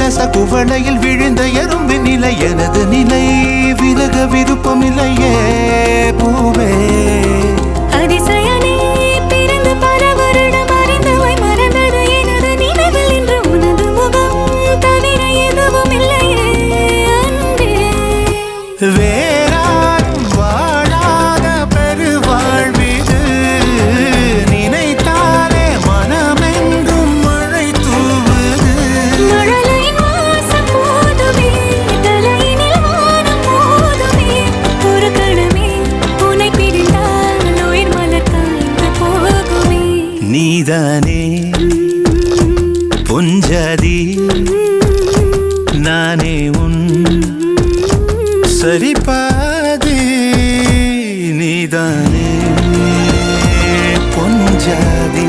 மனச குவளையில் விழுந்த எறும்பின் நிலை எனது நிலை விலக விருப்பமில்லையே பூவே அதிசயனே பிறந்து பல வருடம் அறிந்தவை மறந்தது எனது நினைவில் இன்று உனது முகம் தவிர எதுவும் இல்லையே அன்பே வேறாரும் வாழாத பெருவாழ்விது நினைத்தாலே மனமெங்கும் மழை தூவுது மழலையின் வாசம் போதுமே தலையினில் வானம் போதுமே ஒரு கணமே உன்னை பிரிந்தால் உயிர் மலர் காய்ந்து போகுமே நீதானே பொஞ்சாதி நானே உன் சரிபாதி நீதானே பொஞ்சாதி